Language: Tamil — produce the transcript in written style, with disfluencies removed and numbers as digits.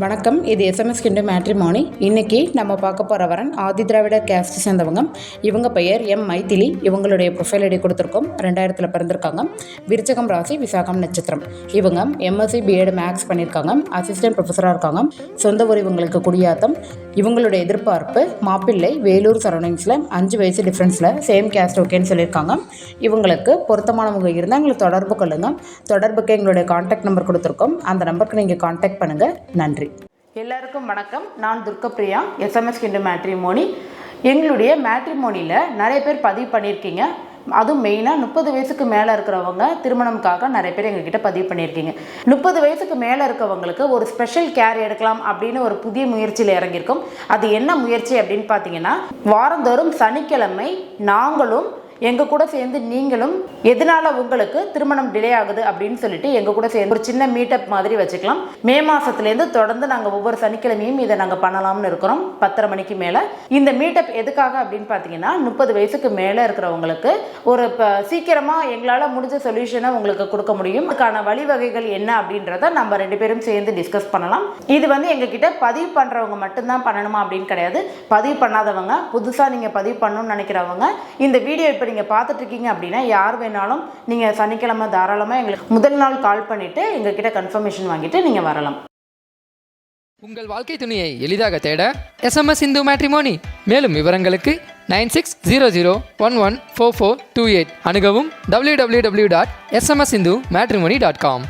வணக்கம். இது எஸ்எம்எஸ் கிண்டு மேட்ரிமோனி. இன்றைக்கி நம்ம பார்க்க போகிற வரன் ஆதி திராவிடர் கேஸ்ட் சேர்ந்தவங்க. இவங்க பெயர் எம் மைதிலி. இவங்களுடைய ப்ரொஃபைல் ஐடி கொடுத்துருக்கோம். 2000 பிறந்திருக்காங்க. விருச்சகம் ராசி, விசாகம் நட்சத்திரம். இவங்க எம்எஸ்சி பிஎட் மேக்ஸ் பண்ணியிருக்காங்க. அசிஸ்டன்ட் ப்ரொஃபஸராக இருக்காங்க. சொந்த ஊர் இவங்களுக்கு குடியாத்தம். இவங்களுடைய எதிர்பார்ப்பு மாப்பிள்ளை, வேலூர் சரௌண்டிங்ஸில் 5 வயசு டிஃப்ரென்ஸில் சேம் கேஸ்ட் ஓகேன்னு சொல்லியிருக்காங்க. இவங்களுக்கு பொருத்தமானவங்க இருந்தால் எங்களுக்கு தொடர்பு கொள்ளுங்கள். தொடர்புக்கு எங்களுடைய கான்டாக்ட் நம்பர் கொடுத்துருக்கோம். அந்த நம்பருக்கு நீங்கள் கான்டாக்ட் பண்ணுங்கள். நன்றி. எல்லாருக்கும் வணக்கம். நான் துர்கப்பிரியா, எஸ்எம்எஸ் கிண்டு மேட்ரிமோனி. எங்களுடைய மேட்ரிமோனியில் நிறைய பேர் பதிவு பண்ணியிருக்கீங்க. அதுவும் மெயினாக 30 வயசுக்கு மேலே இருக்கிறவங்க திருமணம்காக நிறைய பேர் எங்ககிட்ட பதிவு பண்ணியிருக்கீங்க. 30 வயசுக்கு மேலே இருக்கவங்களுக்கு ஒரு ஸ்பெஷல் கேர் எடுக்கலாம் அப்படின்னு ஒரு புதிய முயற்சியில் இறங்கியிருக்கோம். அது என்ன முயற்சி அப்படின்னு பார்த்தீங்கன்னா, வாரந்தோறும் சனிக்கிழமை நாங்களும் எங்கள் கூட சேர்ந்து நீங்களும் எதனால உங்களுக்கு திருமணம் டிலே ஆகுது அப்படின்னு சொல்லிட்டு எங்கள் கூட சேர்ந்து ஒரு சின்ன மீட்டப் மாதிரி வச்சுக்கலாம். மே மாதத்துலேருந்து தொடர்ந்து நாங்கள் ஒவ்வொரு சனிக்கிழமையும் இதை நாங்கள் பண்ணலாம்னு இருக்கிறோம். 10:30 மணிக்கு மேலே. இந்த மீட்டப் எதுக்காக அப்படின்னு பார்த்தீங்கன்னா, 30 வயசுக்கு மேலே இருக்கிறவங்களுக்கு ஒரு சீக்கிரமாக எங்களால் முடிஞ்ச சொல்யூஷனை உங்களுக்கு கொடுக்க முடியும். அதுக்கான வழிவகைகள் என்ன அப்படின்றத நம்ம 2 பேரும் சேர்ந்து டிஸ்கஸ் பண்ணலாம். இது எங்ககிட்ட பதிவு பண்ணுறவங்க மட்டும்தான் பண்ணணுமா அப்படின்னு கிடையாது. பதிவு பண்ணாதவங்க, புதுசாக நீங்கள் பதிவு பண்ணணும்னு நினைக்கிறவங்க, இந்த வீடியோ இப்போ நீங்கள் பார்த்துட்டு இருக்கீங்க அப்படின்னா யார் வேணாலும் நீங்கள் சனிக்கிழமை தாராளமாக எங்களுக்கு முதல் நாள் கால் பண்ணிவிட்டு எங்ககிட்ட கன்ஃபர்மேஷன் வாங்கிட்டு நீங்கள் வரலாம். உங்கள் வாழ்க்கை துணையை எளிதாக தேட எஸ்எம்எஸ் இந்து மேட்ரிமோனி. மேலும் விவரங்களுக்கு 9600114428 அணுகவும் www.smsindu matrimony.com.